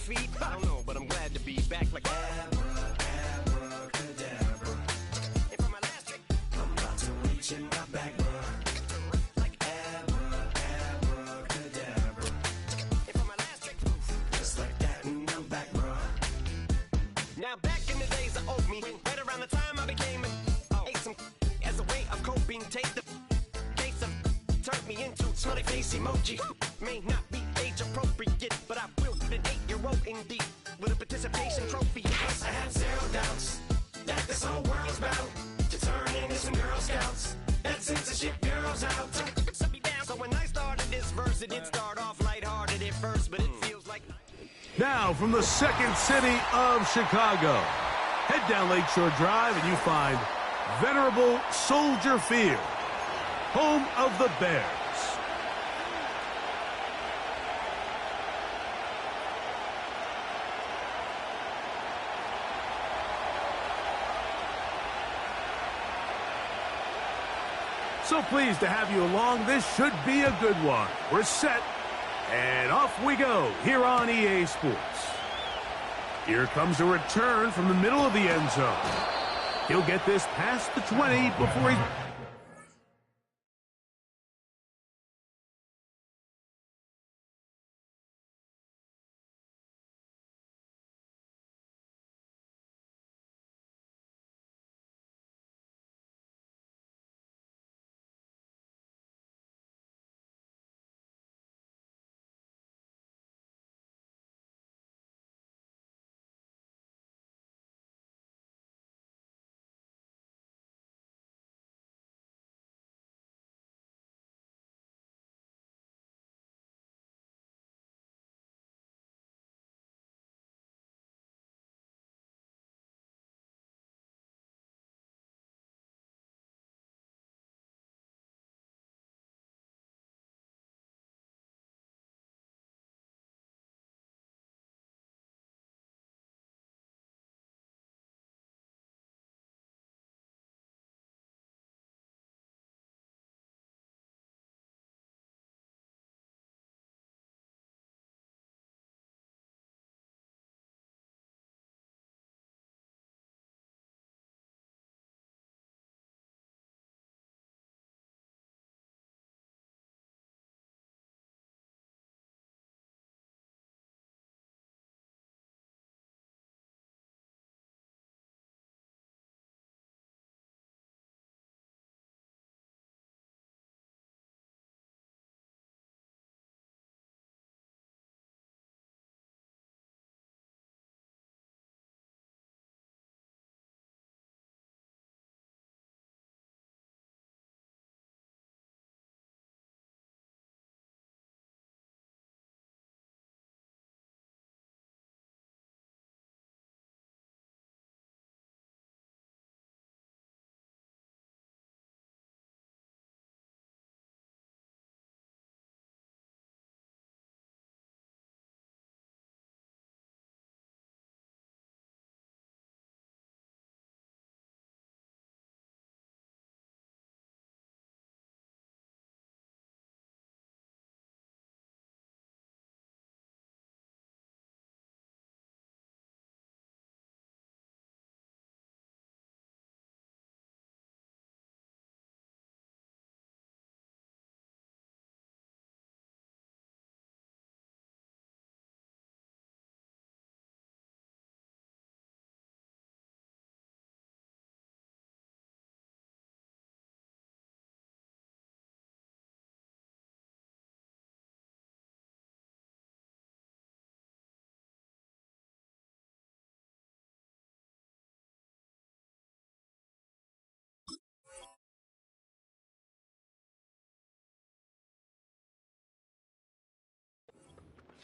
feet. I don't know, but I'm glad to be back like abracadabra. And for my last trick, I'm about to reach in my back, bro. Like abracadabra. And for my last trick, just like that, and I'm back, bro. Now back in the days of old me, right around the time I became ate some as a way of coping. Take the case of turned me into smiley face emoji. May not be age appropriate, but I will be an 8-year-old indeed with a participation trophy. Yes, I have zero doubts that this whole world's bound to turn into some Girl Scouts. That censorship girls out. So when I started this verse, it did start off lighthearted at first, but it feels like. Now from the second city of Chicago, head down Lakeshore Drive and you find venerable Soldier Field, home of the Bears. So pleased to have you along. This should be a good one. We're set, and off we go here on EA Sports. Here comes a return from the middle of the end zone. He'll get this past the 20 before he...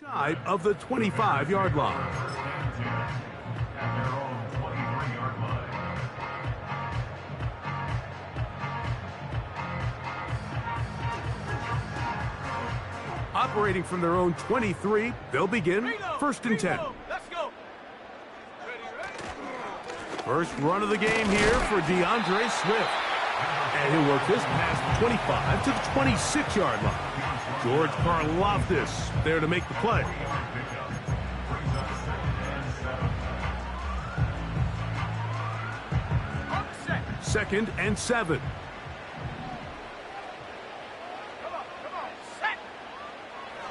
shy of the 25-yard line. Operating from their own 23, they'll begin first and 10. Let's go. First run of the game here for DeAndre Swift. And he'll work this past the 25 to the 26-yard line. George Karlaftis there to make the play. 2nd and 7.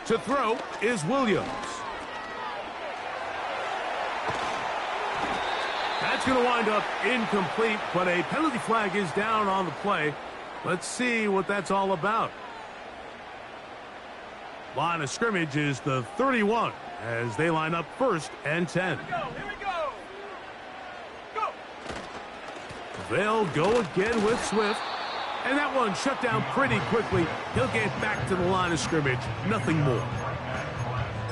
To throw is Williams. That's going to wind up incomplete, but a penalty flag is down on the play. Let's see what that's all about. Line of scrimmage is the 31 as they line up 1st and 10. Here we go. Go. They'll go again with Swift. And that one shut down pretty quickly. He'll get back to the line of scrimmage. Nothing more.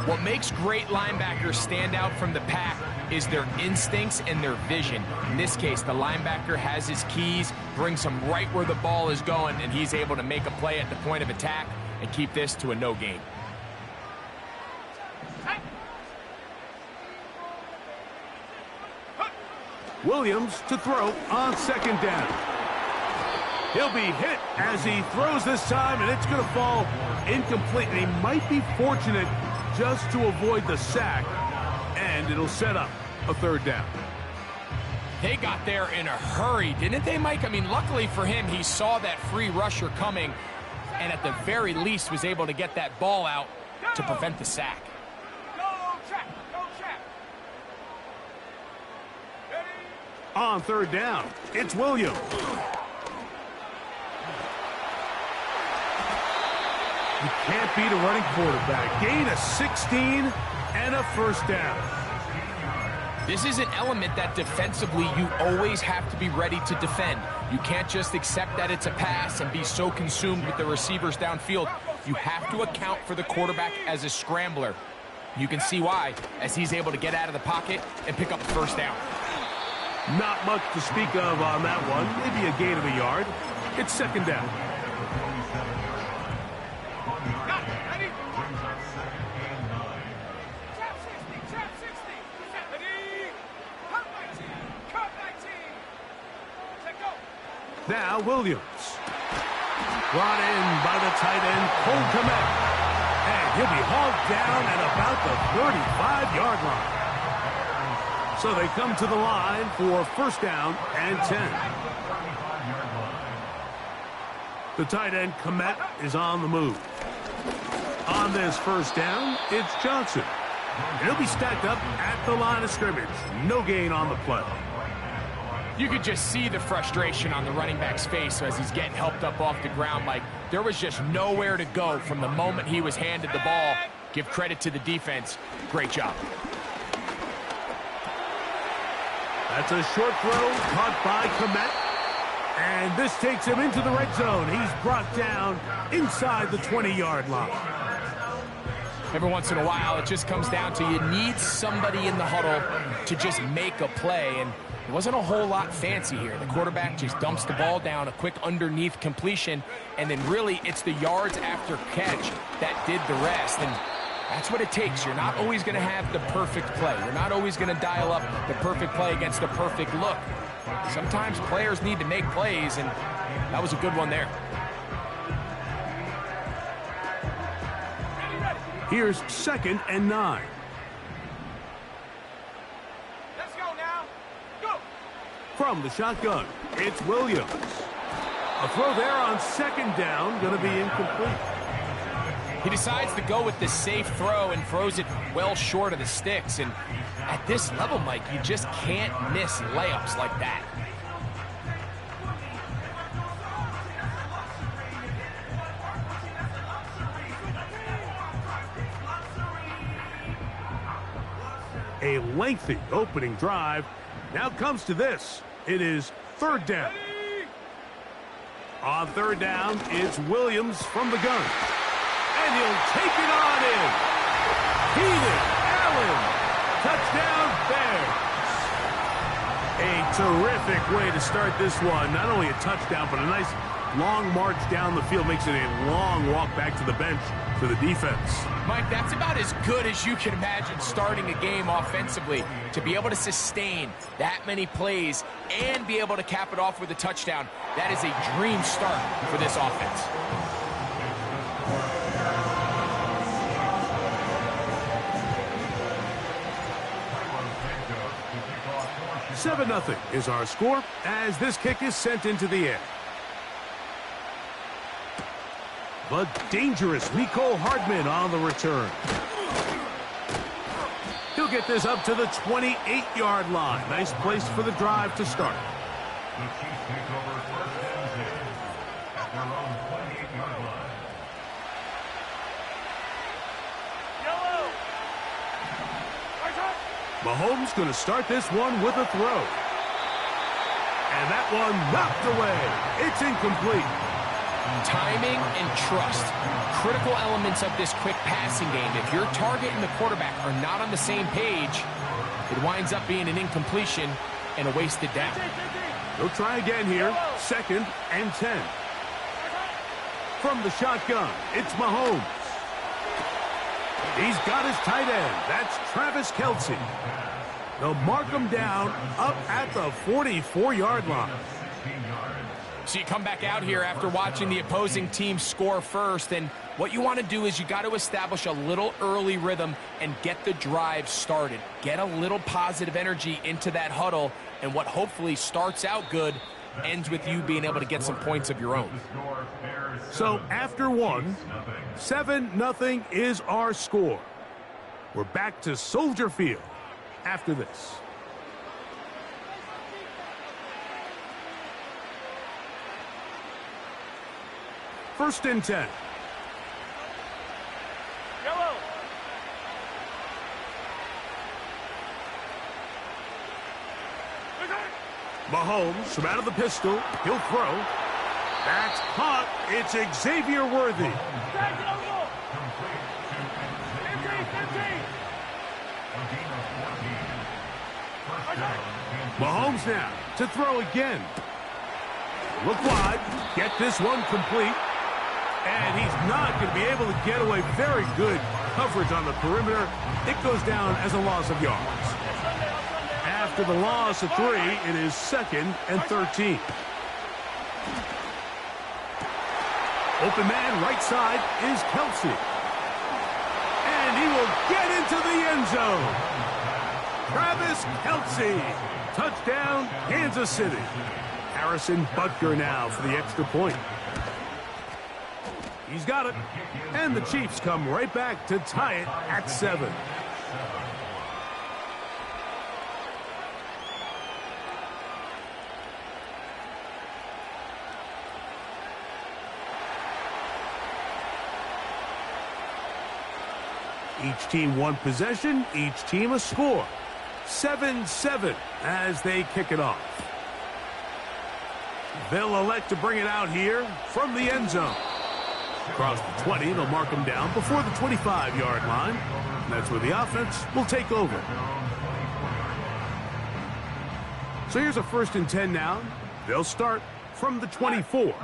What makes great linebackers stand out from the pack is their instincts and their vision. In this case, the linebacker has his keys, brings him right where the ball is going, and he's able to make a play at the point of attack and keep this to a no gain. Williams to throw on 2nd down. He'll be hit as he throws this time, and it's going to fall incomplete. And he might be fortunate just to avoid the sack, and it'll set up a 3rd down. They got there in a hurry, didn't they, Mike? I mean, luckily for him, he saw that free rusher coming, and at the very least was able to get that ball out to prevent the sack. Go check. Ready? On 3rd down, it's Williams. You can't beat a running quarterback. Gain of 16 and a 1st down. This is an element that defensively you always have to be ready to defend. You can't just accept that it's a pass and be so consumed with the receivers downfield. You have to account for the quarterback as a scrambler. You can see why, as he's able to get out of the pocket and pick up the 1st down. Not much to speak of on that one. Maybe a gain of a yard. It's 2nd down. Now Williams. Brought in by the tight end, Cole Mack. And he'll be hauled down at about the 35-yard line. So they come to the line for 1st down and 10. The tight end, Komet, is on the move. On this 1st down, it's Johnson. And he'll be stacked up at the line of scrimmage. No gain on the play. You could just see the frustration on the running back's face as he's getting helped up off the ground. Like, there was just nowhere to go from the moment he was handed the ball. Give credit to the defense. Great job. That's a short throw caught by Komet. And this takes him into the red zone. He's brought down inside the 20-yard line. Every once in a while, it just comes down to you need somebody in the huddle to just make a play. And it wasn't a whole lot fancy here. The quarterback just dumps the ball down, a quick underneath completion, and then really it's the yards after catch that did the rest. And that's what it takes. You're not always going to have the perfect play. You're not always going to dial up the perfect play against the perfect look. Sometimes players need to make plays, and that was a good one there. Here's 2nd and 9. Let's go now. Go. From the shotgun, it's Williams. A throw there on 2nd down, going to be incomplete. He decides to go with the safe throw and throws it well short of the sticks. And at this level, Mike, you just can't miss layups like that. A lengthy opening drive. Now comes to this. It is 3rd down. On 3rd down, it's Williams from the gun. And he'll take it on in. Keenan Allen. Touchdown Bears. A terrific way to start this one. Not only a touchdown, but a nice long march down the field. Makes it a long walk back to the bench for the defense. Mike, that's about as good as you can imagine starting a game offensively. To be able to sustain that many plays and be able to cap it off with a touchdown, that is a dream start for this offense. 7-0 is our score as this kick is sent into the air. The dangerous Mecole Hardman on the return. He'll get this up to the 28-yard line. Nice place for the drive to start. The Chiefs take over first and 10 at their own 28-yard line. Mahomes going to start this one with a throw. And that one knocked away. It's incomplete. Timing and trust, critical elements of this quick passing game. If your target and the quarterback are not on the same page, it winds up being an incompletion and a wasted down. They'll try again here. 2nd and 10. From the shotgun, it's Mahomes. He's got his tight end. That's Travis Kelce. They'll mark him down up at the 44-yard line. So you come back out here after watching the opposing team score first, and what you want to do is you got to establish a little early rhythm and get the drive started. Get a little positive energy into that huddle, and what hopefully starts out good ends with you being able to get some points of your own. So after one, 7-0 is our score. We're back to Soldier Field after this. First and 10. Mahomes from out of the pistol. He'll throw. That's caught. It's Xavier Worthy. Mahomes now to throw again. Look wide. Get this one complete. And he's not going to be able to get away. Very good coverage on the perimeter. It goes down as a loss of yards. After the loss of 3, it is 2nd and 13. Open man right side is Kelce. And he will get into the end zone. Travis Kelce. Touchdown, Kansas City. Harrison Butker now for the extra point. He's got it. And the Chiefs come right back to tie it at 7. Each team one possession, each team a score. 7-7 as they kick it off. They'll elect to bring it out here from the end zone. Across the 20, they'll mark them down before the 25-yard line. And that's where the offense will take over. So here's a 1st and 10 now. They'll start from the 24.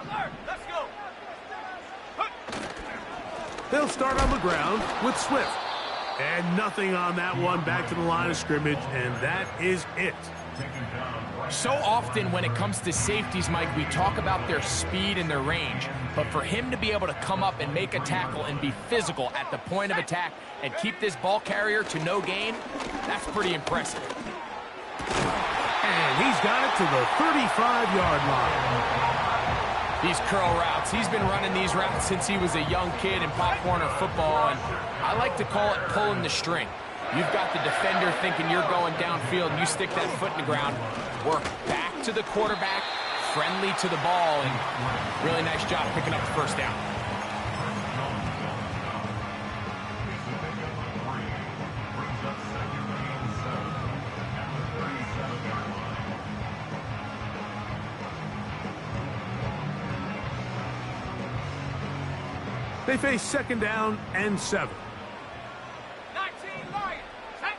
They'll start on the ground with Swift. And nothing on that one, back to the line of scrimmage, and that is it. So often when it comes to safeties, Mike, we talk about their speed and their range. But for him to be able to come up and make a tackle and be physical at the point of attack and keep this ball carrier to no gain, that's pretty impressive. And he's got it to the 35-yard line. These curl routes, he's been running these routes since he was a young kid in Pop Warner football, and I like to call it pulling the string. You've got the defender thinking you're going downfield, and you stick that foot in the ground, work back to the quarterback, friendly to the ball, and really nice job picking up the first down. They face 2nd down and 7. 19 Lions. Set.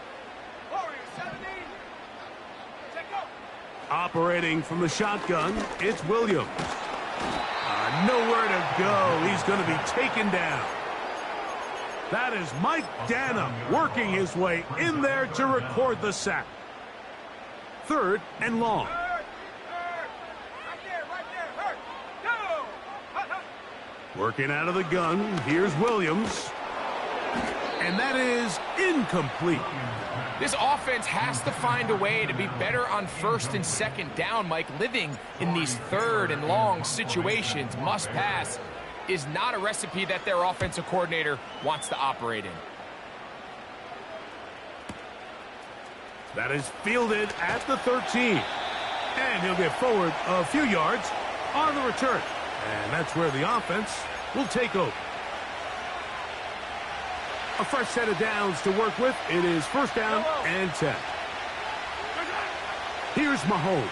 Warriors 17. Check go. Operating from the shotgun, it's Williams. Nowhere to go. He's going to be taken down. That is Mike Dana working his way in there to record the sack. 3rd and long. Working out of the gun, here's Williams. and that is incomplete. This offense has to find a way to be better on first and second down, Mike. Living in these third and long situations, must pass, is not a recipe that their offensive coordinator wants to operate in. That is fielded at the 13. And he'll get forward a few yards on the return. And that's where the offense will take over. A fresh set of downs to work with. It is first down and 10. Here's Mahomes.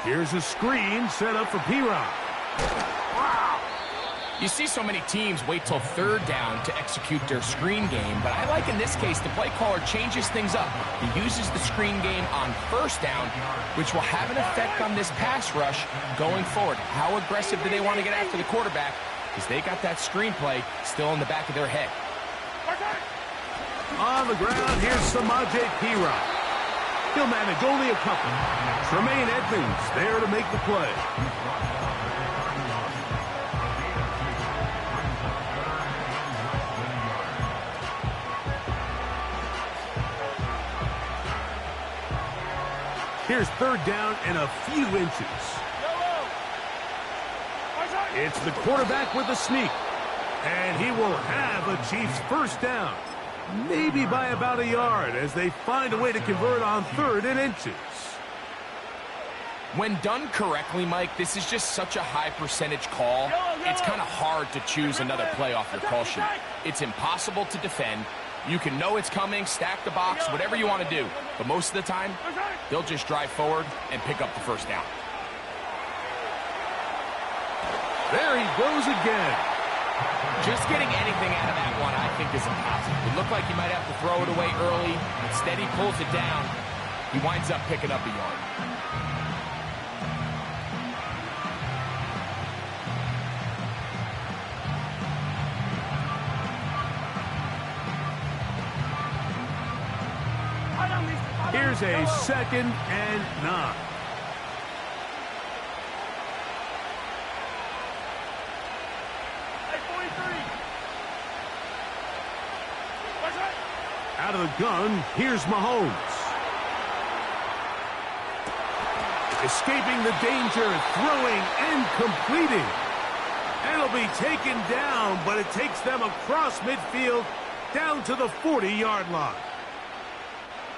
Here's a screen set up for P-Rod. Wow. You see so many teams wait till third down to execute their screen game, but I like in this case the play caller changes things up. He uses the screen game on first down, which will have an effect on this pass rush going forward. How aggressive do they want to get after the quarterback? Because they got that screen play still in the back of their head. On the ground, here's Samaje P-Rod. He'll manage only a couple. Tremaine Edmonds there to make the play. Here's third down and a few inches. It's the quarterback with the sneak. And he will have a Chiefs first down. Maybe by about a yard as they find a way to convert on third and inches. When done correctly, Mike, this is just such a high percentage call. It's kind of hard to choose another play off your call sheet. It's impossible to defend. You can know it's coming, stack the box, whatever you want to do. But most of the time, they'll just drive forward and pick up the first down. There he goes again. Just getting anything out of that one, I think, is impossible. It looked like he might have to throw it away early. Instead, he pulls it down. He winds up picking up a yard. Here's a second and 9. Out of the gun, here's Mahomes. Escaping the danger, throwing and completing. And it'll be taken down, but it takes them across midfield down to the 40-yard line.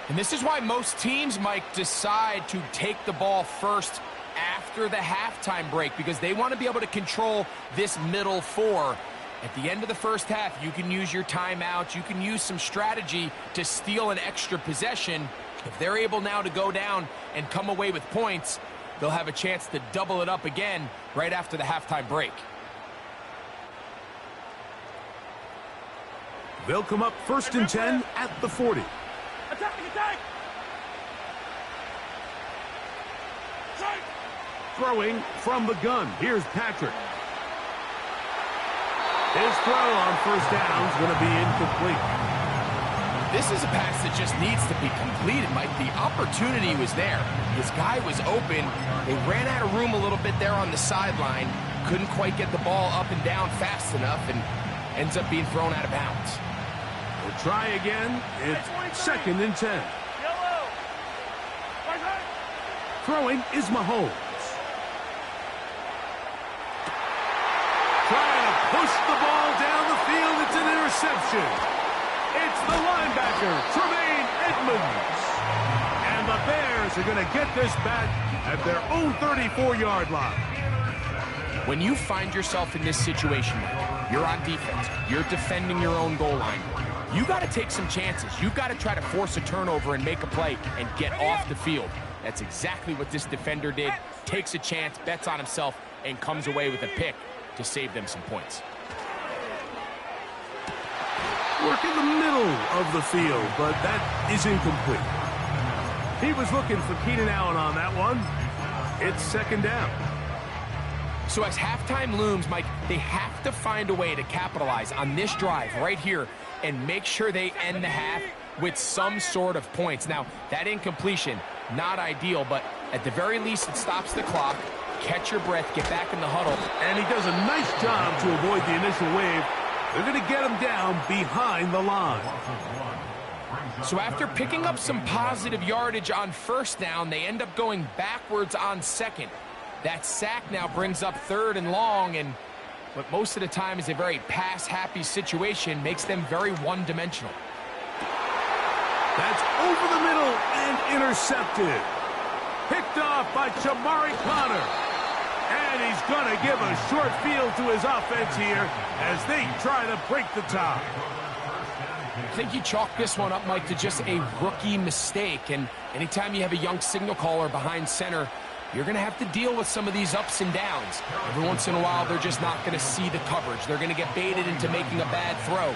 And this is why most teams, Mike, decide to take the ball first after the halftime break, because they want to be able to control this middle four. At the end of the first half, you can use your timeout. You can use some strategy to steal an extra possession. If they're able now to go down and come away with points, they'll have a chance to double it up again right after the halftime break. They'll come up first and 10 at the 40. Attack! Throwing from the gun. Here's Patrick. His throw on first down is going to be incomplete. This is a pass that just needs to be completed, Mike. The opportunity was there. His guy was open. They ran out of room a little bit there on the sideline. Couldn't quite get the ball up and down fast enough, and ends up being thrown out of bounds. We'll try again. It's second and 10. Throwing is Mahomes. Trying to push the ball down the field. It's an interception. It's the linebacker, Tremaine Edmonds. And the Bears are going to get this back at their own 34-yard line. When you find yourself in this situation, you're on defense, you're defending your own goal line, you got to take some chances. You got to try to force a turnover and make a play and get off the field. That's exactly what this defender did. Takes a chance, bets on himself, and comes away with a pick to save them some points. Work in the middle of the field, but that is incomplete. He was looking for Keenan Allen on that one. It's second down. So as halftime looms, Mike, they have to find a way to capitalize on this drive right here and make sure they end the half with some sort of points. Now, that incompletion, not ideal, but at the very least it stops the clock. Catch your breath, get back in the huddle. And he does a nice job to avoid the initial wave They're going to get him down behind the line. So after picking up some positive yardage on first down, they end up going backwards on second. That sack now brings up 3rd and long, and what most of the time is a very pass-happy situation makes them very one-dimensional. That's over the middle and intercepted. Picked off by Chamari Connor. And he's going to give a short field to his offense here as they try to break the tie. I think you chalk this one up, Mike, to just a rookie mistake. And anytime you have a young signal caller behind center, you're going to have to deal with some of these ups and downs. Every once in a while, they're just not going to see the coverage. They're going to get baited into making a bad throw.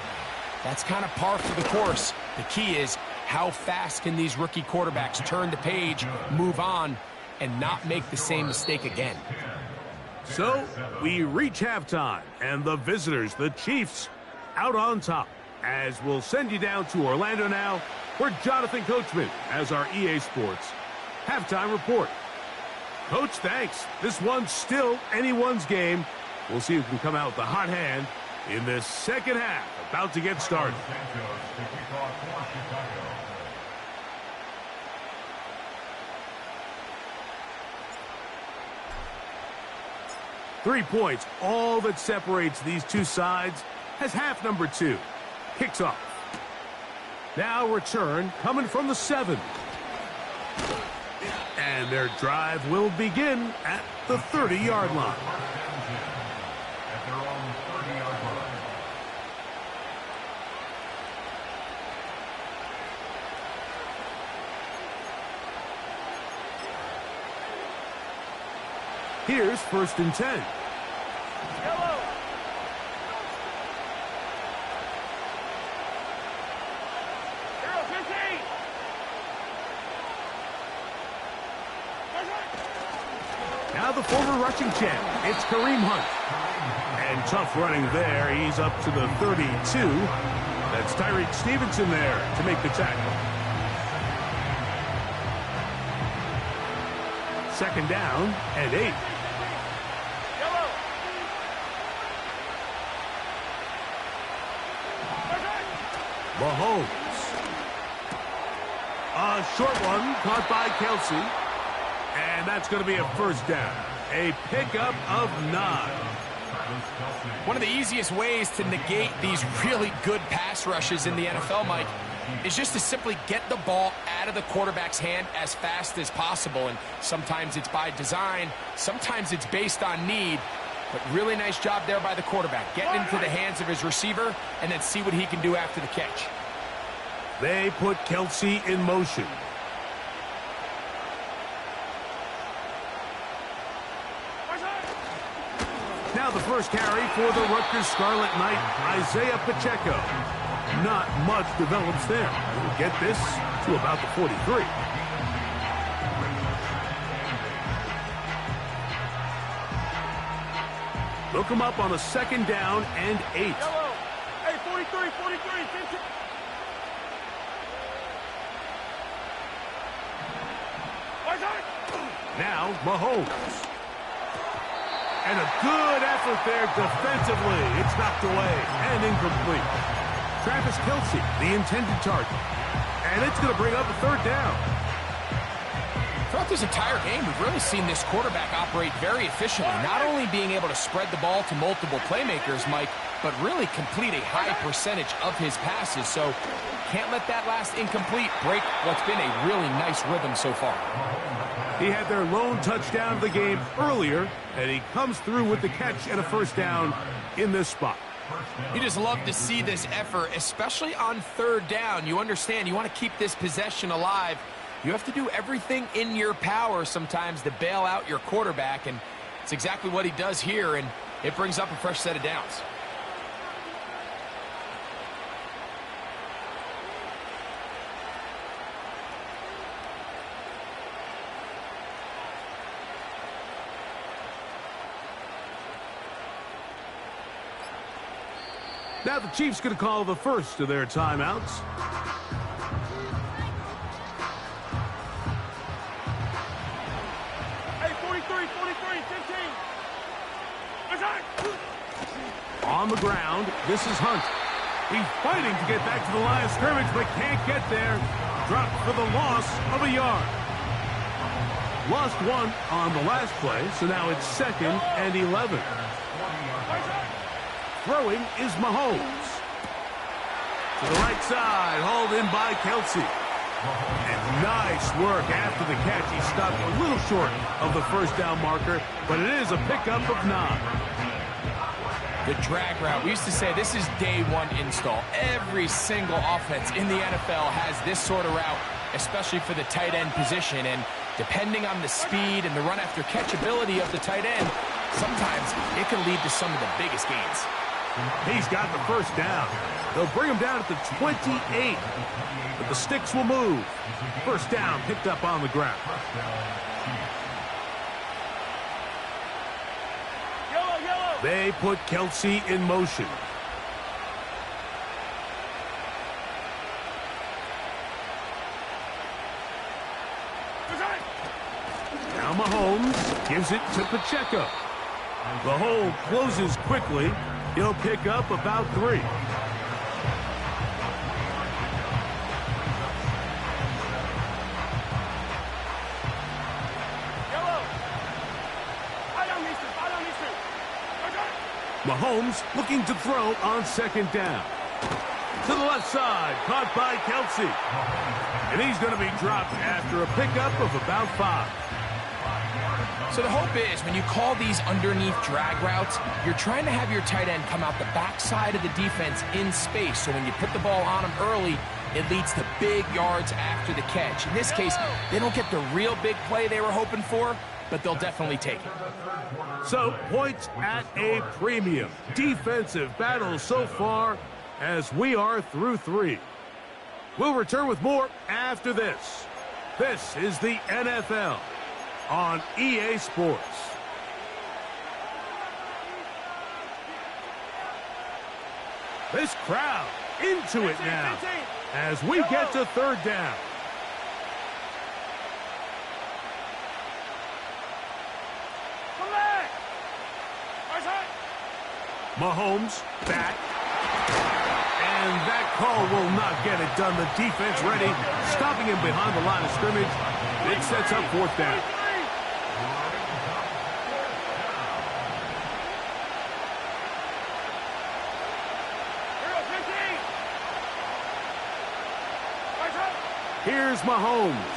That's kind of par for the course. The key is how fast can these rookie quarterbacks turn the page, move on, and not make the same mistake again. So we reach halftime, and the visitors, the Chiefs, out on top. As we'll send you down to Orlando now, where Jonathan Coachman has our EA Sports halftime report. Coach, thanks. This one's still anyone's game. We'll see who can come out with the hot hand in this second half, about to get started. 3 points, all that separates these two sides, as half number 2 kicks off. Now return coming from the 7. And their drive will begin at the 30-yard line. At their own 30-yard line. Here's 1st and 10. Yellow. Zero, 15. Now the former rushing champ, it's Kareem Hunt. And tough running there. He's up to the 32. That's Tyreek Stevenson there to make the tackle. 2nd down and 8. Yellow. Mahomes. A short one caught by Kelsey. And that's going to be a 1st down. A pickup of 9. One of the easiest ways to negate these really good pass rushes in the NFL, Mike, is just to simply get the ball out of the quarterback's hand as fast as possible. And sometimes it's by design, sometimes it's based on need. But really nice job there by the quarterback. Getting into the hands of his receiver and then see what he can do after the catch. They put Kelsey in motion. Now the first carry for the Rutgers Scarlet Knight, Isaiah Pacheco. Not much develops there. We'll get this to about the 43. Look him up on a 2nd down and 8. Yellow. Hey, 43, 15. Now Mahomes. And a good effort there defensively. It's knocked away and incomplete. Travis Kelsey, the intended target. And it's going to bring up a 3rd down. Throughout this entire game, we've really seen this quarterback operate very efficiently, not only being able to spread the ball to multiple playmakers, Mike, but really complete a high percentage of his passes. So can't let that last incomplete break what's been a really nice rhythm so far. He had their lone touchdown of the game earlier, and he comes through with the catch and a 1st down in this spot. You just love to see this effort, especially on 3rd down. You understand, you want to keep this possession alive. You have to do everything in your power sometimes to bail out your quarterback, and it's exactly what he does here, and it brings up a fresh set of downs. Now the Chiefs going to call the first of their timeouts. Hey, 43, 15. On the ground, this is Hunt. He's fighting to get back to the line of scrimmage, but can't get there. Dropped for the loss of a yard. Lost one on the last play, so now it's 2nd and 11. Throwing is Mahomes. To the right side, hauled in by Kelsey. And nice work after the catch. He stopped a little short of the first down marker, but it is a pickup of 9. The drag route, we used to say this is day one install. Every single offense in the NFL has this sort of route, especially for the tight end position. And depending on the speed and the run after catch ability of the tight end, sometimes it can lead to some of the biggest gains. He's got the first down. They'll bring him down at the 28, but the sticks will move. First down picked up on the ground. They put Kelsey in motion. Now Mahomes gives it to Pacheco. The hole closes quickly. He'll pick up about 3. Mahomes looking to throw on 2nd down. To the left side, caught by Kelsey. And he's going to be dropped after a pickup of about 5. So the hope is when you call these underneath drag routes, you're trying to have your tight end come out the backside of the defense in space. So when you put the ball on him early, it leads to big yards after the catch. In this case, they don't get the real big play they were hoping for, but they'll definitely take it. So points at a premium. Defensive battle so far as we are through 3. We'll return with more after this. This is the NFL on EA Sports. This crowd into it now as we get to 3rd down. Mahomes back. And that call will not get it done. The defense ready, stopping him behind the line of scrimmage. It sets up 4th down. Here's Mahomes.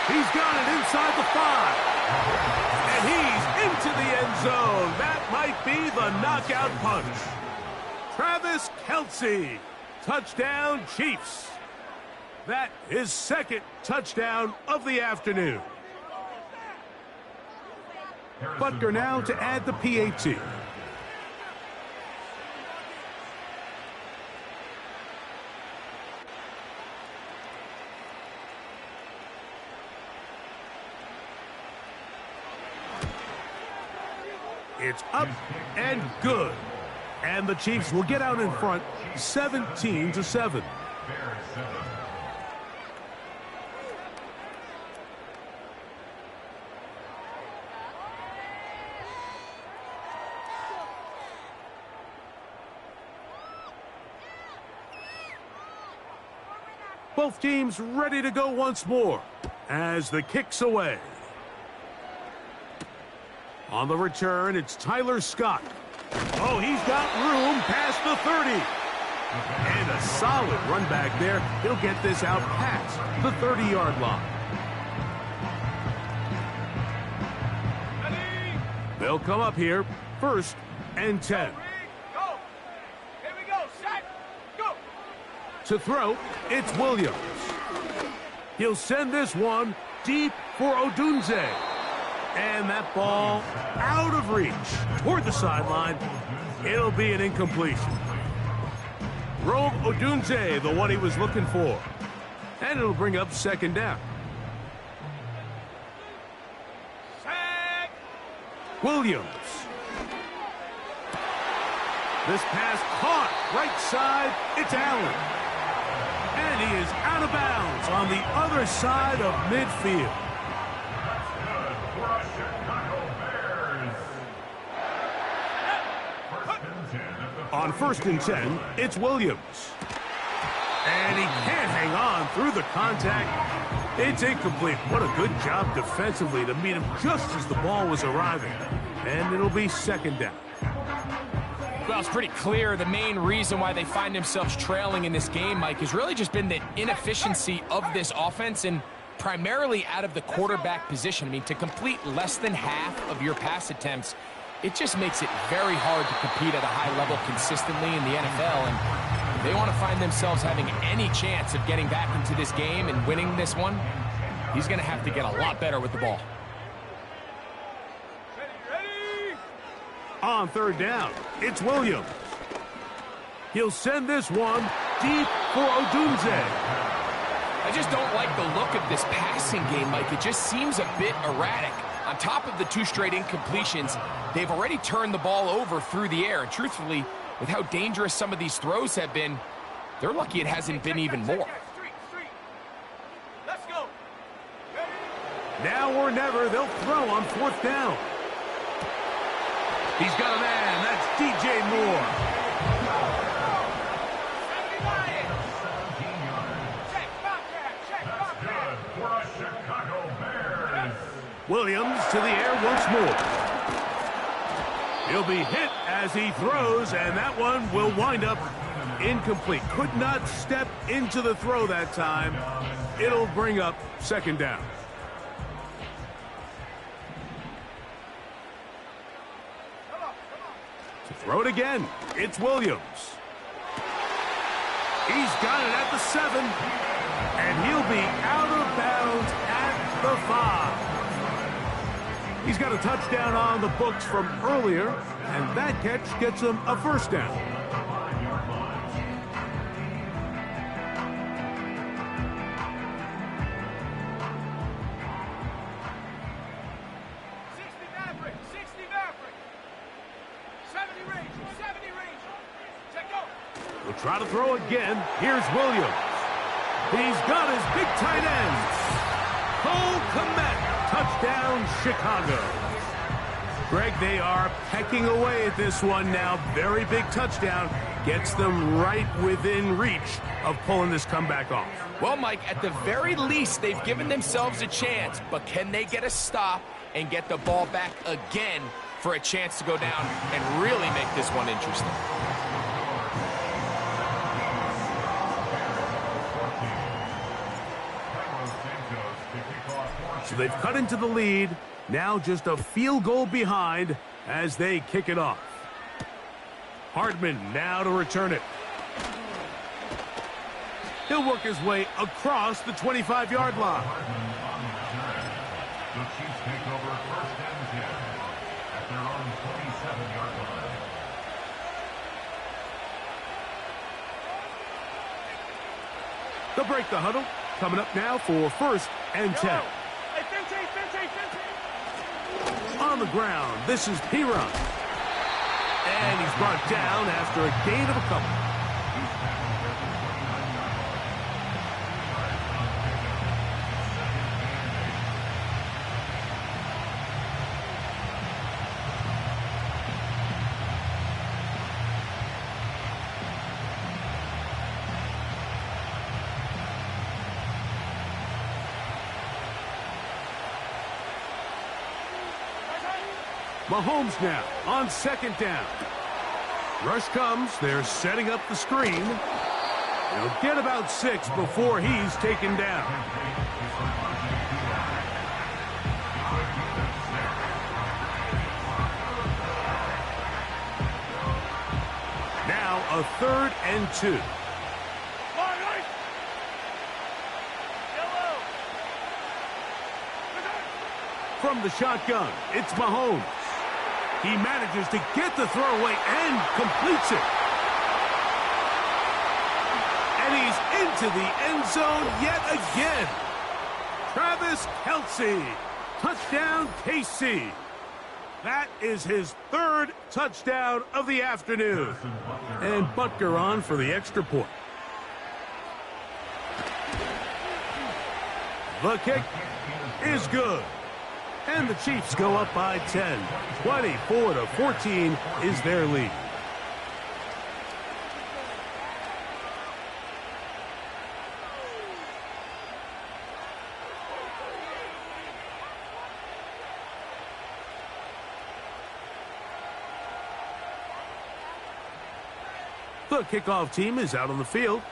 He's got it inside the 5. And he's into the end zone. That might be the knockout punch. Travis Kelsey. Touchdown, Chiefs. That is 2nd touchdown of the afternoon. Butker now to add the PAT. It's up and good. And the Chiefs will get out in front 17-7. Both teams ready to go once more as the kick's away. On the return, it's Tyler Scott. Oh, he's got room past the 30. And a solid run back there. He'll get this out past the 30-yard line. They'll come up here, 1st and 10. Go. Here we go. Shot. Go. To throw, it's Williams. He'll send this one deep for Odunze. And that ball out of reach toward the sideline. It'll be an incompletion. Rome Odunze, the one he was looking for. And it'll bring up 2nd down. Sack. Williams. This pass caught right side. It's Allen. And he is out of bounds on the other side of midfield. On 1st and 10, it's Williams. And he can't hang on through the contact. It's incomplete. What a good job defensively to meet him just as the ball was arriving. And it'll be 2nd down. Well, it's pretty clear the main reason why they find themselves trailing in this game, Mike, has really just been the inefficiency of this offense and primarily out of the quarterback position. I mean, to complete less than half of your pass attempts, it just makes it very hard to compete at a high level consistently in the NFL. And if they want to find themselves having any chance of getting back into this game and winning this one, he's going to have to get a lot better with the ball. On 3rd down, it's Williams. He'll send this one deep for Odunze. I just don't like the look of this passing game, Mike. It just seems a bit erratic. On top of the 2 straight incompletions, they've already turned the ball over through the air. And truthfully, with how dangerous some of these throws have been, they're lucky it hasn't been even more. Let's go. Now or never, they'll throw on 4th down. He's got a man. That's DJ Moore. Williams to the air once more. He'll be hit as he throws, and that one will wind up incomplete. Could not step into the throw that time. It'll bring up 2nd down. To throw it again, it's Williams. He's got it at the 7, and he'll be out of bounds at the 5. He's got a touchdown on the books from earlier, and that catch gets him a 1st down. We'll try to throw again. Here's Williams. He's got his big tight end. Cole Kmet. Touchdown, Chicago. Greg, they are pecking away at this one now. Very big touchdown. Gets them right within reach of pulling this comeback off. Well, Mike, at the very least, they've given themselves a chance. But can they get a stop and get the ball back again for a chance to go down and really make this one interesting? So they've cut into the lead. Now just a field goal behind as they kick it off. Hartman now to return it. He'll work his way across the 25-yard line. The Chiefs take over 1st and 10 at their own 27-yard line. They'll break the huddle. Coming up now for 1st and 10. On the ground, this is Piron. And he's brought down after a gain of a couple. Mahomes now on 2nd down. Rush comes. They're setting up the screen. He'll get about 6 before he's taken down. Now a 3rd and 2. From the shotgun, it's Mahomes. He manages to get the throw away and completes it. And he's into the end zone yet again. Travis Kelce. Touchdown, KC. That is his 3rd touchdown of the afternoon. And Butker on for the extra point. The kick is good. And the Chiefs go up by 10. 24-14 is their lead. The kickoff team is out on the field,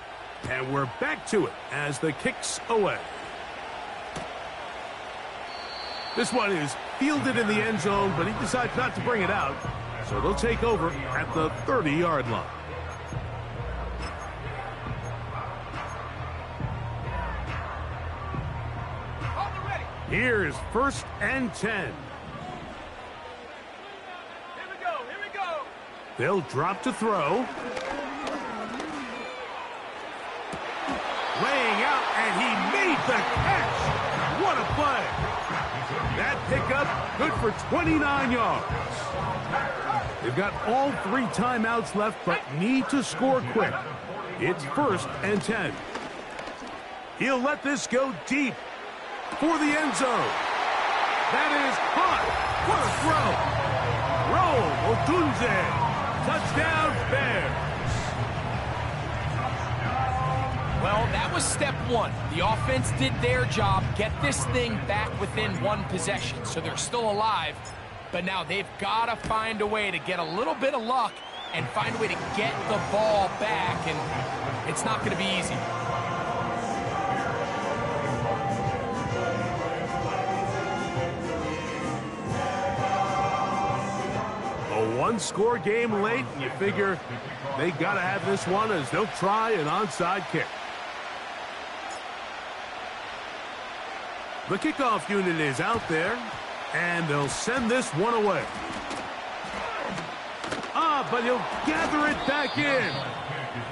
and we're back to it as the kick's away. This one is fielded in the end zone, but he decides not to bring it out, so they'll take over at the 30-yard line. Here's 1st and 10. Here we go, here we go. They'll drop to throw. Laying out, and he made the catch. What a play. That pickup, good for 29 yards. They've got all 3 timeouts left, but need to score quick. It's 1st and 10. He'll let this go deep for the end zone. That is hot. What a throw. Roll, Otunze. Touchdown, Bears. Well, that was step 1. The offense did their job, get this thing back within 1 possession, so they're still alive. But now they've got to find a way to get a little bit of luck and find a way to get the ball back, and it's not going to be easy. A 1-score game late, and you figure they got to have this one as they'll try an onside kick. The kickoff unit is out there, and they'll send this one away. But he'll gather it back in.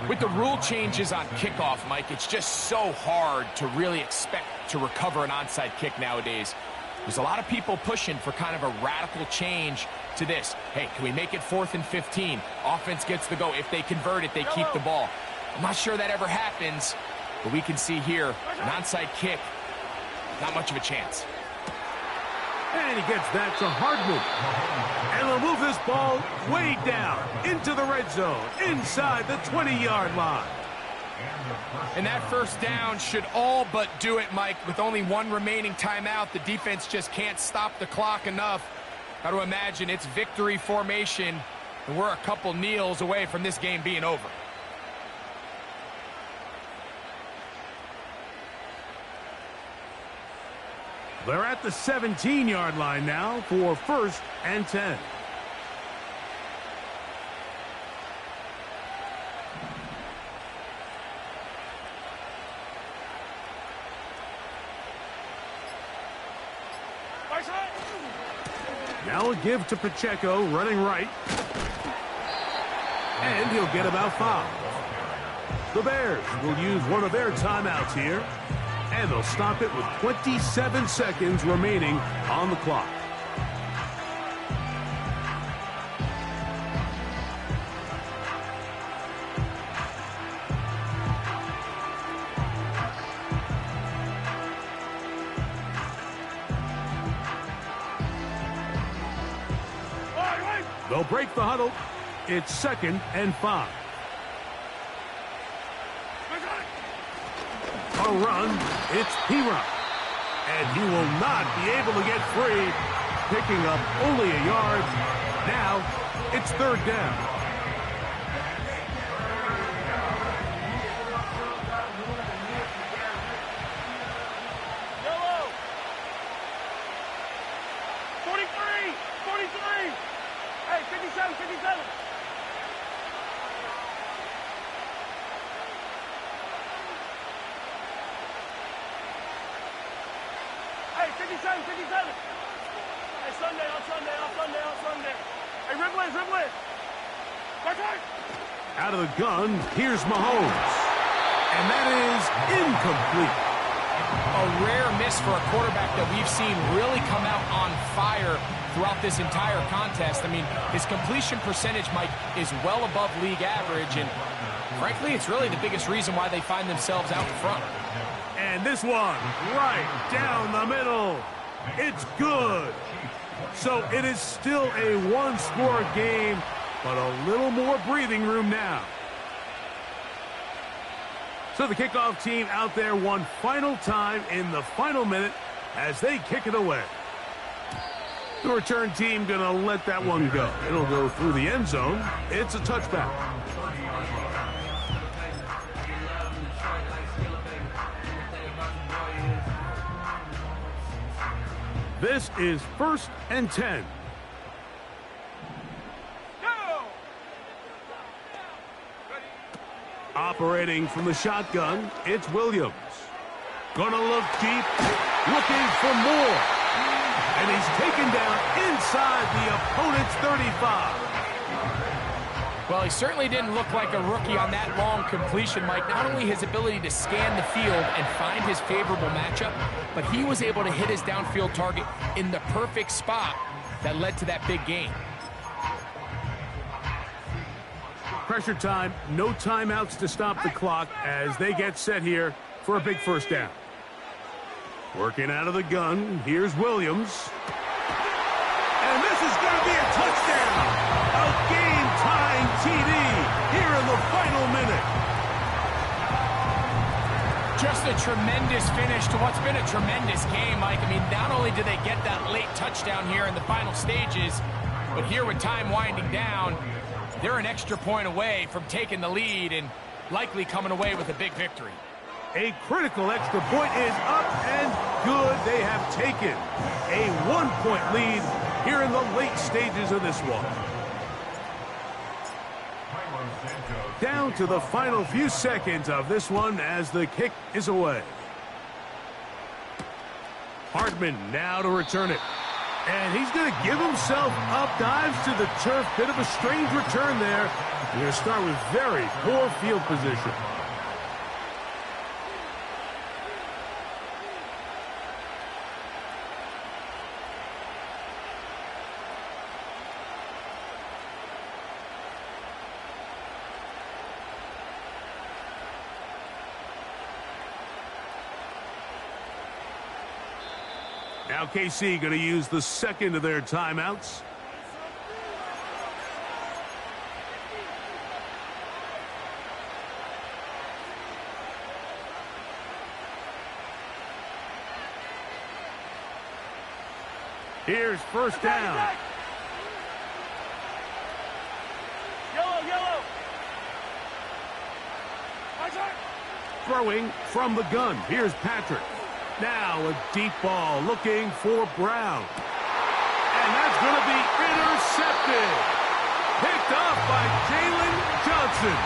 With the rule changes on kickoff, Mike, it's just so hard to really expect to recover an onside kick nowadays. There's a lot of people pushing for kind of a radical change to this. Hey, can we make it 4th and 15? Offense gets the go. If they convert it, they keep the ball. I'm not sure that ever happens, but we can see here, an onside kick, not much of a chance. And he gets that to Hardman. And they'll move this ball way down into the red zone, inside the 20-yard line. And that 1st down should all but do it, Mike. With only 1 remaining timeout, the defense just can't stop the clock enough. Got to imagine it's victory formation, and we're a couple kneels away from this game being over. They're at the 17-yard line now for 1st and 10. Now a give to Pacheco, running right. And he'll get about 5. The Bears will use one of their timeouts here. And they'll stop it with 27 seconds remaining on the clock. They'll break the huddle. It's 2nd and 5. A run, it's P-Run. And he will not be able to get free, picking up only a yard. Now, it's 3rd down. Yellow. 43, 43. Hey, 57, 57. Hey, 57, 57. Hey, Sunday, on Sunday, on Sunday, on Sunday. Hey, Ripley, Ripley. Right side. Out of the gun, here's Mahomes. And that is incomplete. A rare miss for a quarterback that we've seen really come out on fire throughout this entire contest. I mean, his completion percentage, Mike, is well above league average, and frankly, it's really the biggest reason why they find themselves out in front. And this one, right down the middle. It's good. So it is still a 1-score game, but a little more breathing room now. So the kickoff team out there one final time in the final minute as they kick it away. The return team going to let that one go. It'll go through the end zone. It's a touchback. This is 1st and 10. Operating from the shotgun, it's Williams. Gonna look deep, looking for more. And he's taken down inside the opponent's 35. Well, he certainly didn't look like a rookie on that long completion, Mike. Not only his ability to scan the field and find his favorable matchup, but he was able to hit his downfield target in the perfect spot that led to that big gain. Pressure time, no timeouts to stop the clock as they get set here for a big first down. Working out of the gun, here's Williams. And this is going to be a touchdown! A game-tying TD here in the final minute. Just a tremendous finish to what's been a tremendous game, Mike. I mean, not only did they get that late touchdown here in the final stages, but here with time winding down, they're an extra point away from taking the lead and likely coming away with a big victory. A critical extra point is up and good. They have taken a 1-point lead here in the late stages of this one. Down to the final few seconds of this one as the kick is away. Hartman now to return it. And he's going to give himself up, dives to the turf. Bit of a strange return there. We're going to start with very poor field position. Now KC going to use the second of their timeouts. Here's first down. Yellow. Throwing from the gun. Here's Patrick. Now a deep ball looking for Brown. And that's going to be intercepted. Picked off by Jalen Johnson.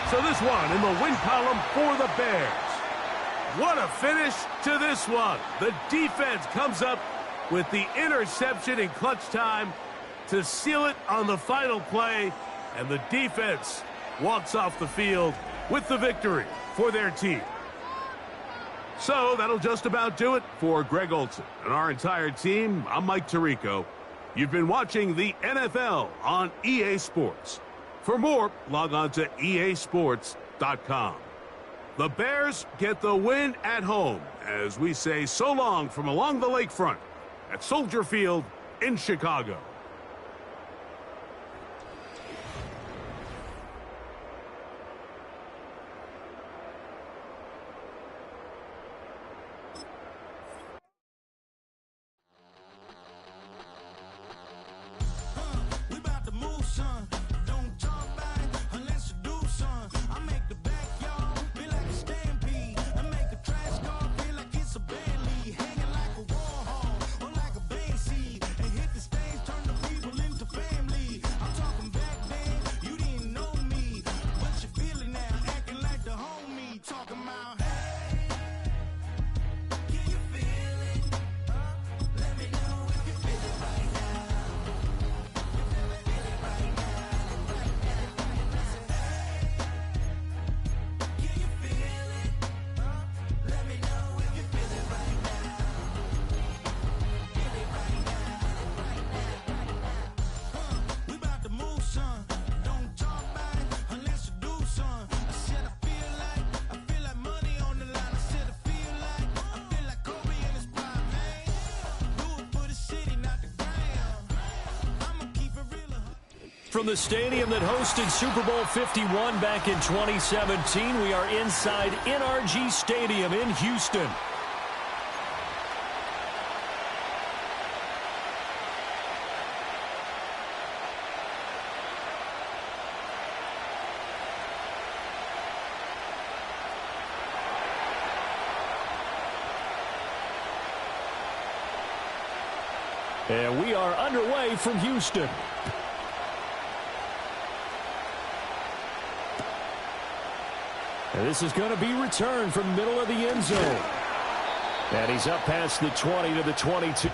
So this one in the win column for the Bears. What a finish to this one. The defense comes up with the interception in clutch time to seal it on the final play. And the defense walks off the field with the victory for their team. So that'll just about do it for Greg Olson and our entire team. I'm Mike Tirico. You've been watching the NFL on EA Sports. For more, log on to easports.com. The Bears get the win at home as we say so long from along the lakefront at Soldier Field in Chicago. Turn From the stadium that hosted Super Bowl 51 back in 2017, we are inside NRG Stadium in Houston. And we are underway from Houston. And this is going to be returned from the middle of the end zone. And he's up past the 20 to the 22.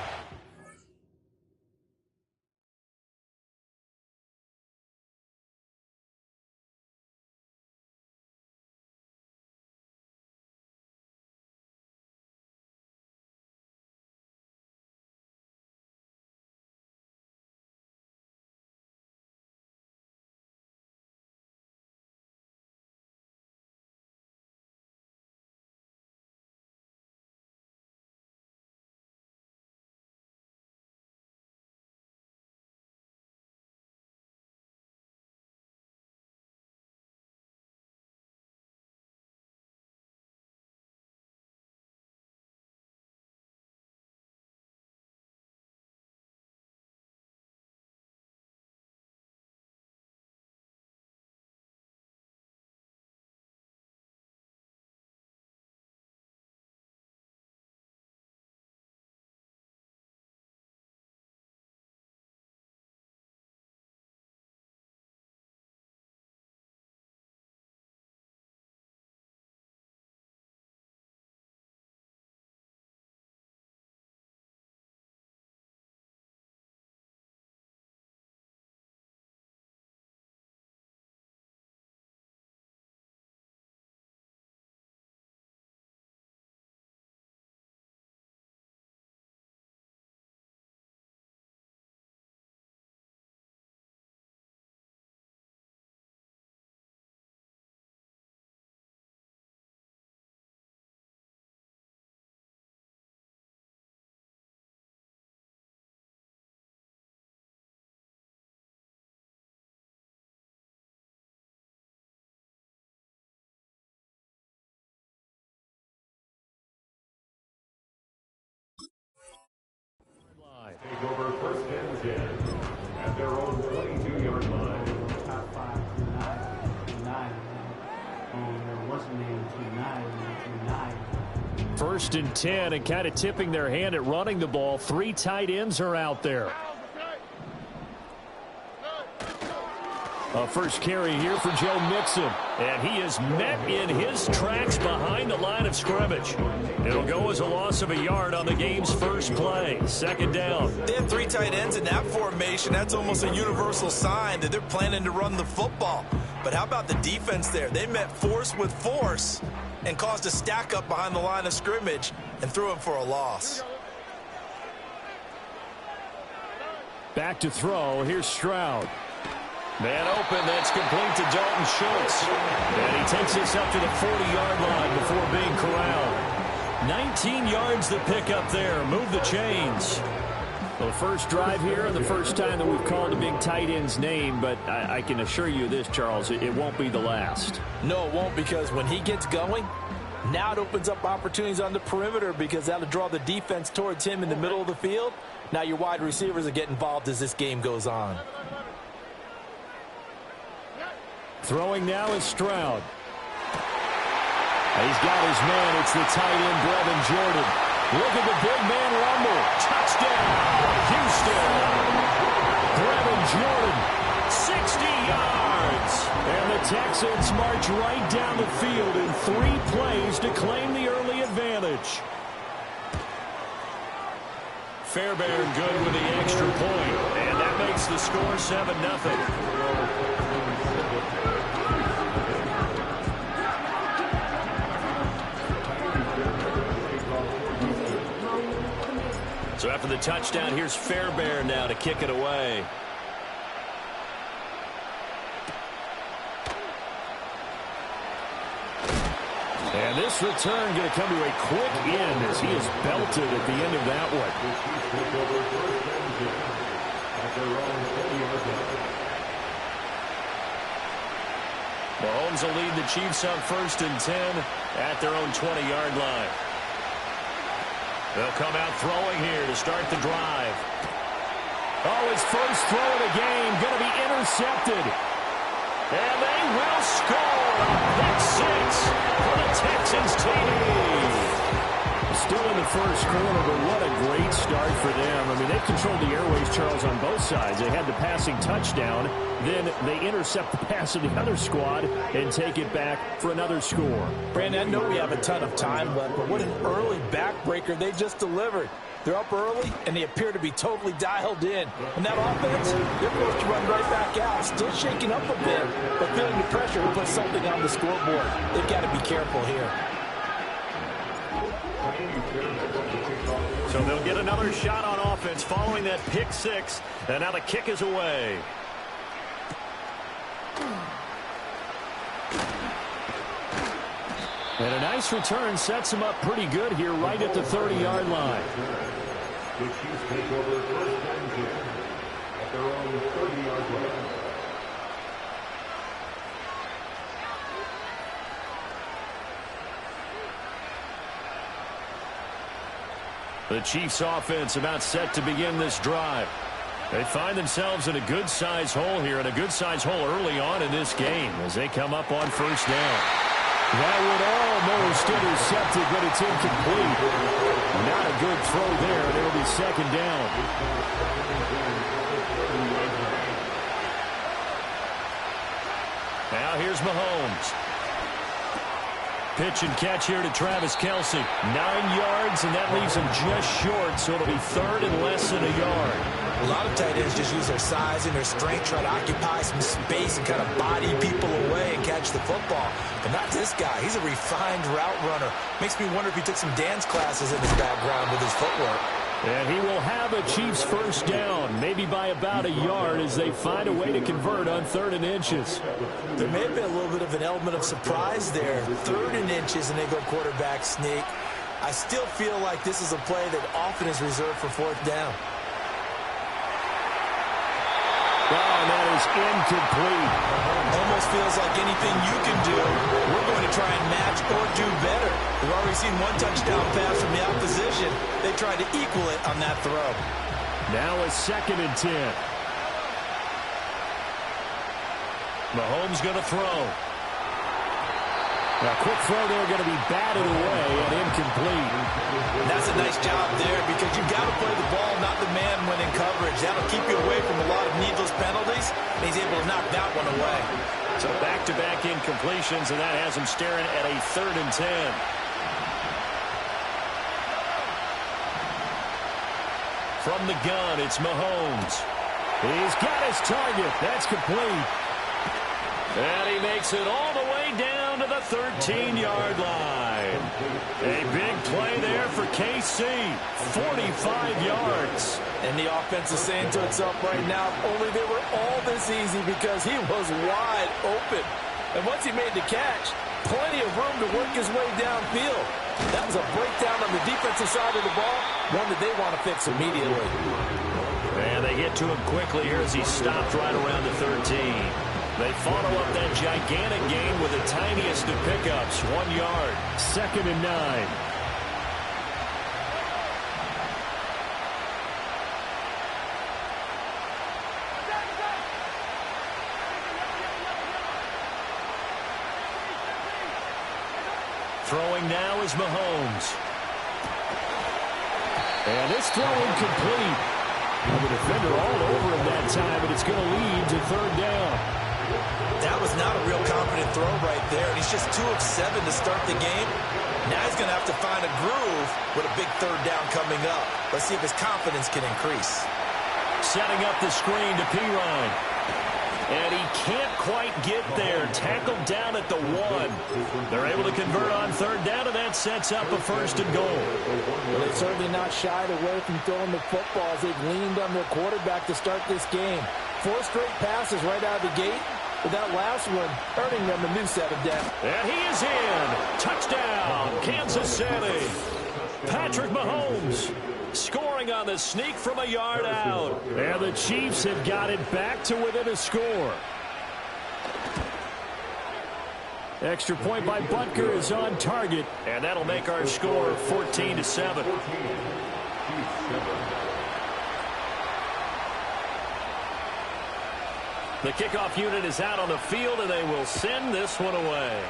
Take over first and 10 at their own 22-yard line. Top 5 to 9. What's the name to 9? First and 10, and kind of tipping their hand at running the ball. 3 tight ends are out there. A first carry here for Joe Mixon. And he is met in his tracks behind the line of scrimmage. It'll go as a loss of a yard on the game's first play. Second down. They have 3 tight ends in that formation. That's almost a universal sign that they're planning to run the football. But how about the defense there? They met force with force and caused a stack up behind the line of scrimmage and threw him for a loss. Back to throw. Here's Stroud. Man open, that's complete to Dalton Schultz. And he takes this up to the 40-yard line before being corralled. 19 yards to pick up there. Move the chains. Well, the first drive here and the first time that we've called a big tight end's name, but I can assure you this, Charles, it won't be the last. No, it won't, because when he gets going, now it opens up opportunities on the perimeter because that'll draw the defense towards him in the middle of the field. Now your wide receivers will get involved as this game goes on. Throwing now is Stroud. He's got his man. It's the tight end, Brevin Jordan. Look at the big man rumble. Touchdown, Houston. Brevin Jordan, 60 yards. And the Texans march right down the field in 3 plays to claim the early advantage. Fairbairn good with the extra point. And that makes the score 7-0. So after the touchdown, here's Fairbairn now to kick it away. And this return going to come to a quick end as he is belted at the end of that one. Falcons will lead the Chiefs on 1st and 10 at their own 20-yard line. They'll come out throwing here to start the drive. Oh, his first throw of the game going to be intercepted. And they will score a pick six for the Texans TD. Still in the first quarter, but what a great start for them. I mean, they've controlled the airways, Charles, on both sides. They had the passing touchdown. Then they intercept the pass of the other squad and take it back for another score. Brandon, I know we have a ton of time left, but what an early backbreaker they just delivered. They're up early, and they appear to be totally dialed in. And that offense, they're forced to run right back out. Still shaking up a bit, but feeling the pressure to put something on the scoreboard. They've got to be careful here. So they'll get another shot on offense following that pick six. And now the kick is away. And a nice return sets him up pretty good here right at the 30-yard line. The Chiefs take over 1st and 10 at their own 30-yard line. The Chiefs offense about set to begin this drive. They find themselves in a good-sized hole here, and a good-sized hole early on in this game as they come up on 1st down. That would almost intercept it, but it's incomplete. Not a good throw there, and it'll be 2nd down. Now here's Mahomes. Pitch and catch here to Travis Kelce. 9 yards, and that leaves him just short, so it'll be 3rd and less than a yard. A lot of tight ends just use their size and their strength, try to occupy some space and kind of body people away and catch the football. But not this guy. He's a refined route runner. Makes me wonder if he took some dance classes in his background with his footwork. And he will have a Chiefs 1st down, maybe by about a yard as they find a way to convert on 3rd and inches. There may have been a little bit of an element of surprise there. 3rd and inches, and they go quarterback sneak. I still feel like this is a play that often is reserved for 4th down. Oh, and that is incomplete. Almost feels like anything you can do, we're going to try and match or do better. We've already seen one touchdown pass from the opposition. They tried to equal it on that throw. Now a 2nd and 10. Mahomes going to throw. A quick throw there going to be batted away and incomplete. That's a nice job there because you've got to play the ball, not the man when in coverage. That'll keep you away from a lot of needless penalties, and he's able to knock that one away. So back-to-back incompletions, and that has him staring at a 3rd and 10. From the gun, it's Mahomes. He's got his target. That's complete. And he makes it all the way down to the 13-yard line. A big play there for KC. 45 yards. And the offense is saying to itself right now, only they were all this easy because he was wide open. And once he made the catch, plenty of room to work his way downfield. That was a breakdown on the defensive side of the ball, one that they want to fix immediately. And they get to him quickly here as he stopped right around the 13. They follow up that gigantic gain with the tiniest of pickups, 1 yard. 2nd and 9. Throwing now is Mahomes. And this throw incomplete. The defender all over him that time, but it's going to lead to 3rd down. That was not a real confident throw right there, and he's just 2 of 7 to start the game. Now he's going to have to find a groove with a big 3rd down coming up. Let's see if his confidence can increase. Setting up the screen to Pirine. And he can't quite get there. Tackled down at the 1. They're able to convert on 3rd down, and that sets up a 1st and goal. Well, they've certainly not shied away from throwing the football as they've leaned on their quarterback to start this game. 4 straight passes right out of the gate, with that last one earning them a new set of depth. And he is in. Touchdown, Kansas City. Patrick Mahomes scoring on the sneak from a yard out. And the Chiefs have got it back to within a score. Extra point by Butker is on target, and that'll make our score 14-7. The kickoff unit is out on the field, and they will send this one away.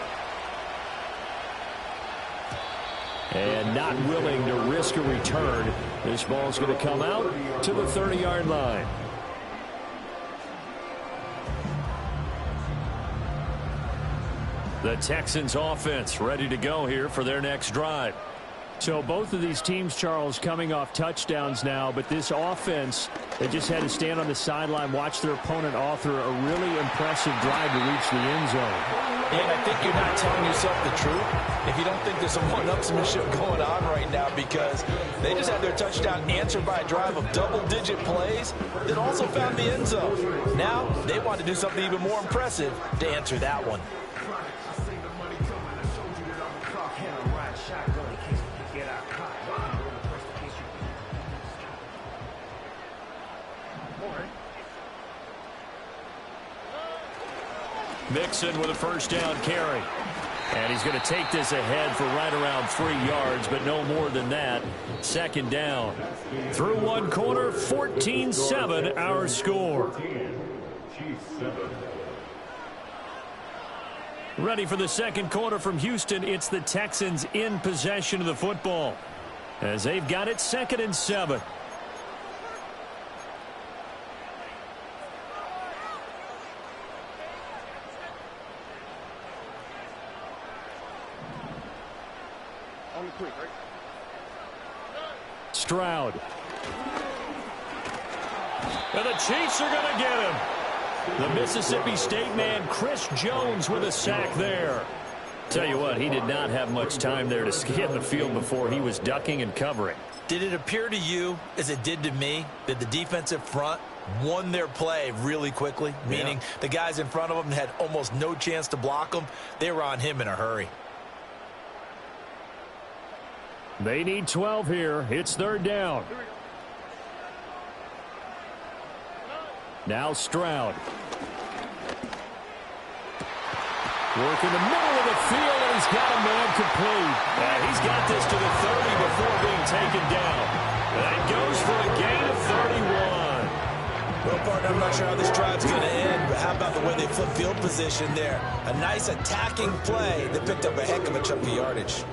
And not willing to risk a return. This ball's going to come out to the 30-yard line. The Texans offense ready to go here for their next drive. So both of these teams, Charles, coming off touchdowns now, but this offense, they just had to stand on the sideline, watch their opponent author a really impressive drive to reach the end zone. And I think you're not telling yourself the truth if you don't think there's some one-upsmanship going on right now, because they just had their touchdown answered by a drive of double-digit plays that also found the end zone. Now they want to do something even more impressive to answer that one. Mixon with a first down carry. And he's going to take this ahead for right around 3 yards, but no more than that. Second down. Through one quarter, 14-7 our score. Ready for the second quarter from Houston. It's the Texans in possession of the football, as they've got it 2nd and 7. Stroud. And the Chiefs are going to get him. The Mississippi State man, Chris Jones, with a sack there. Tell you what, he did not have much time there to scan the field before he was ducking and covering. Did it appear to you, as it did to me, that the defensive front won their play really quickly? Meaning the guys in front of them had almost no chance to block them. They were on him in a hurry. They need 12 here. It's 3rd down. Now Stroud. Work in the middle of the field, and he's got a man complete. He's got this to the 30 before being taken down. That goes for a gain of 31. Well, partner, I'm not sure how this drive's going to end, but how about the way they flip field position there? A nice attacking play that picked up a heck of a chunk of yardage.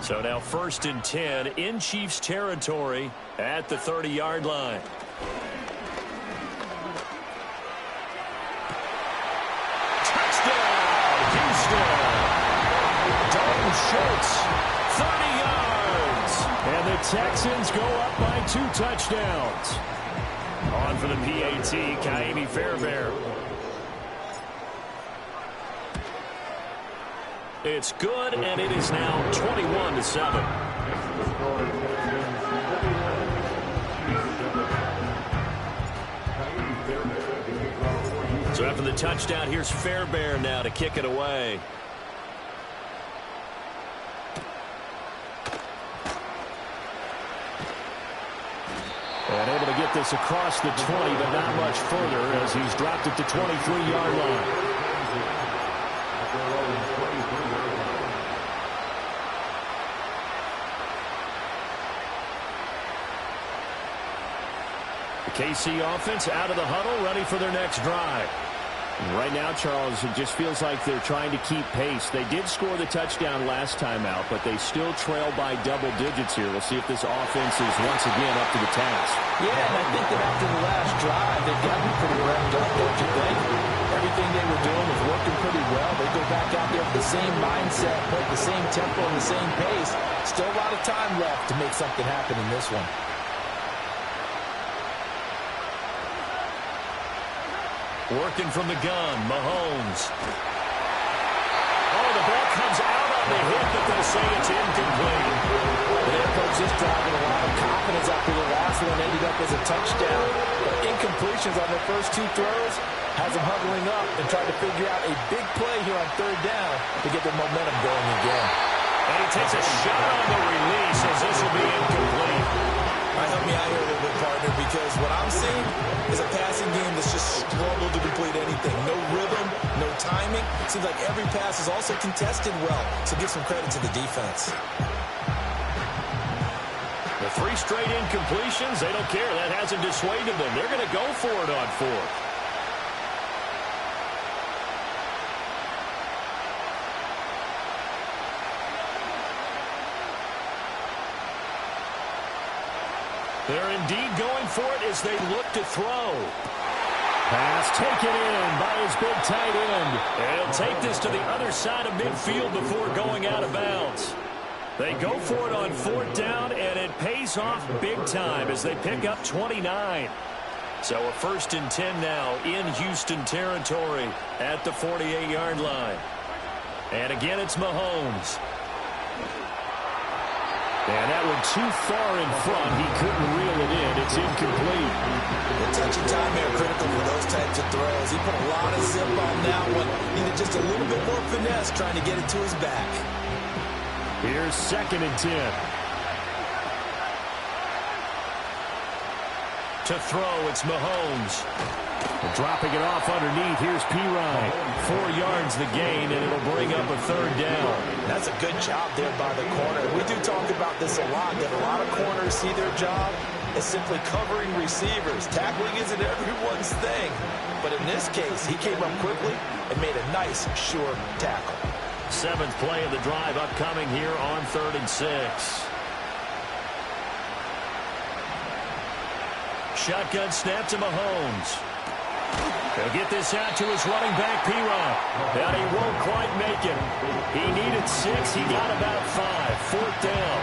So now 1st and 10 in Chiefs territory at the 30-yard line. Touchdown, Houston! Dalton Schultz, 30 yards. And the Texans go up by 2 touchdowns. On for the PAT, Kaimi Fairbairn. It's good, and it is now 21-7. So after the touchdown, here's Fairbairn now to kick it away. And able to get this across the 20, but not much further as he's dropped it to 23-yard line. KC offense out of the huddle, ready for their next drive. Right now, Charles, it just feels like they're trying to keep pace. They did score the touchdown last time out, but they still trail by double digits here. We'll see if this offense is once again up to the task. Yeah, and I think that after the last drive, they've gotten pretty revved up, don't you think? Everything they were doing was working pretty well. They go back out there with the same mindset, play the same tempo and the same pace. Still a lot of time left to make something happen in this one. Working from the gun, Mahomes. Oh, the ball comes out on the hit, but they'll say it's incomplete. They approached this drive with a lot of confidence after the last one ended up as a touchdown. But incompletions on their first 2 throws has them huddling up and trying to figure out a big play here on 3rd down to get their momentum going again. And he takes a shot on the release as this will be incomplete. All right, help me out here a little bit, partner, because what I'm seeing is a passing game that's just struggled to complete anything. No rhythm, no timing, end, it seems like every pass is also contested well. So give some credit to the defense. The 3 straight incompletions, they don't care. That hasn't dissuaded them. They're going to go for it on 4th. They're indeed going for it as they look to throw. Pass taken in by his big tight end. And he'll take this to the other side of midfield before going out of bounds. They go for it on 4th down, and it pays off big time as they pick up 29. So a 1st and 10 now in Houston territory at the 48-yard line. And again, it's Mahomes. And that one too far in front. He couldn't reel it in. It's incomplete. The touch and time are critical for those types of throws. He put a lot of zip on that one. Needed just a little bit more finesse trying to get it to his back. Here's 2nd and 10. To throw, it's Mahomes. Dropping it off underneath, here's P-Ryan. 4 yards the gain, and it'll bring up a 3rd down. That's a good job there by the corner. We do talk about this a lot, that a lot of corners see their job as simply covering receivers. Tackling isn't everyone's thing. But in this case, he came up quickly and made a nice, sure tackle. 7th play of the drive upcoming here on 3rd and 6. Shotgun snap to Mahomes. He'll get this out to his running back, P-Ryan. And he won't quite make it. He needed 6. He got about 5. 4th down.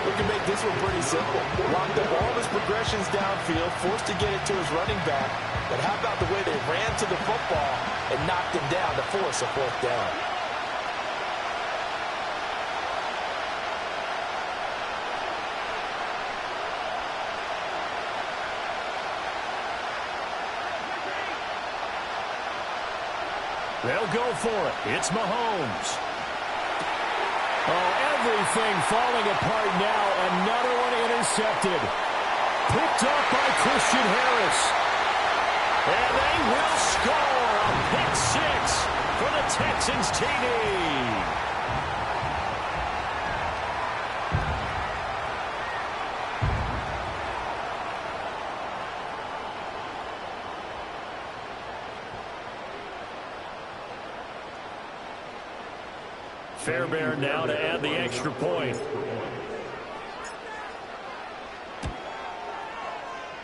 We can make this one pretty simple. Locked up all his progressions downfield, forced to get it to his running back. But how about the way they ran to the football and knocked him down to force a 4th down? They'll go for it. It's Mahomes. Oh, everything falling apart now. Another one intercepted. Picked up by Christian Harris. And they will score a pick 6 for the Texans TD. Fairbairn now to add the extra point.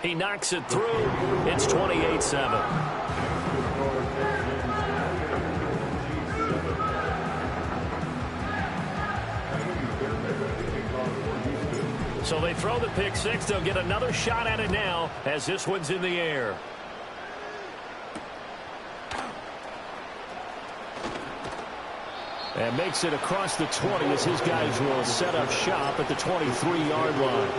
He knocks it through. It's 28-7. So they throw the pick 6. They'll get another shot at it now as this one's in the air. And makes it across the 20 as his guys will set up shop at the 23-yard line.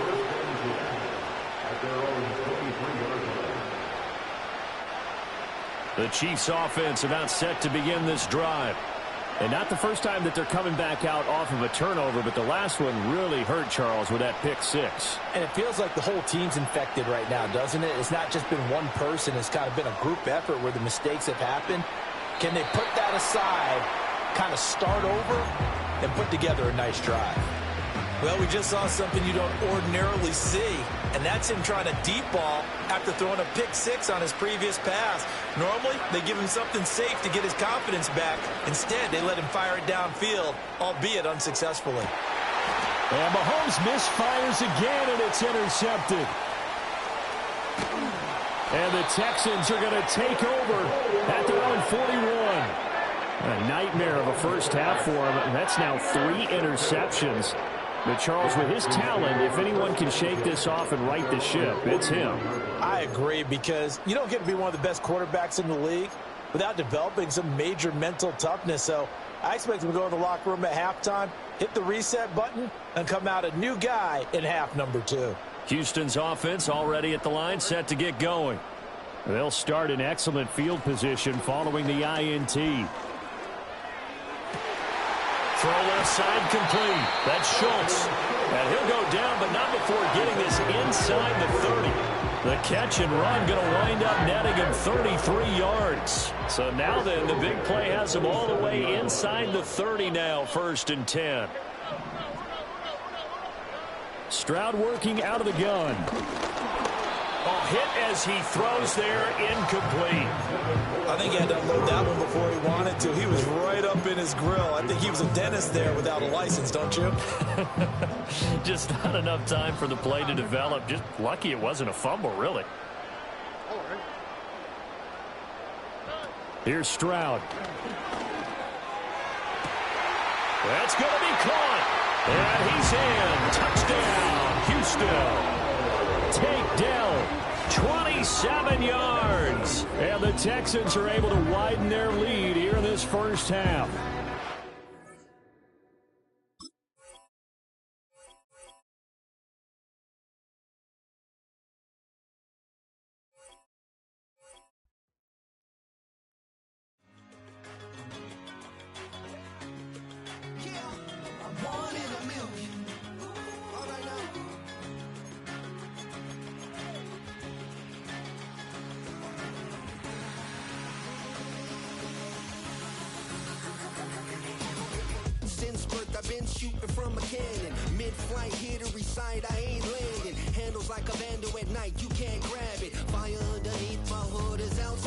The Chiefs offense about set to begin this drive. And not the first time that they're coming back out off of a turnover, but the last one really hurt Charles with that pick 6. And it feels like the whole team's infected right now, doesn't it? It's not just been one person. It's kind of been a group effort where the mistakes have happened. Can they put that aside, kind of start over, and put together a nice drive? Well, we just saw something you don't ordinarily see, and that's him trying to deep ball after throwing a pick 6 on his previous pass. Normally, they give him something safe to get his confidence back. Instead, they let him fire it downfield, albeit unsuccessfully. And Mahomes misfires again, and it's intercepted. And the Texans are going to take over at their own 41. A nightmare of a first half for him. That's now 3 interceptions. But Charles, with his talent, if anyone can shake this off and right the ship, it's him. I agree, because you don't get to be one of the best quarterbacks in the league without developing some major mental toughness. So I expect him to go in the locker room at halftime, hit the reset button, and come out a new guy in half number 2. Houston's offense already at the line, set to get going. They'll start in excellent field position following the INT. Throw left side complete. That's Schultz. And he'll go down, but not before getting this inside the 30. The catch and run going to wind up netting him 33 yards. So now then, the big play has him all the way inside the 30 now, 1st and 10. Stroud working out of the gun. Oh, hit as he throws there, incomplete. I think he had to unload that one before he wanted to. He was right up in his grill. I think he was a dentist there without a license, don't you? Just not enough time for the play to develop. Just lucky it wasn't a fumble, really. Here's Stroud. That's going to be caught. And he's in. Touchdown, Houston. Takedown, 27 yards. And the Texans are able to widen their lead here in this first half. Since birth, I've been shooting from a cannon. Mid-flight, here to recite, I ain't landing. Handles like a vandal at night, you can't grab it. Fire underneath my hood is outstanding.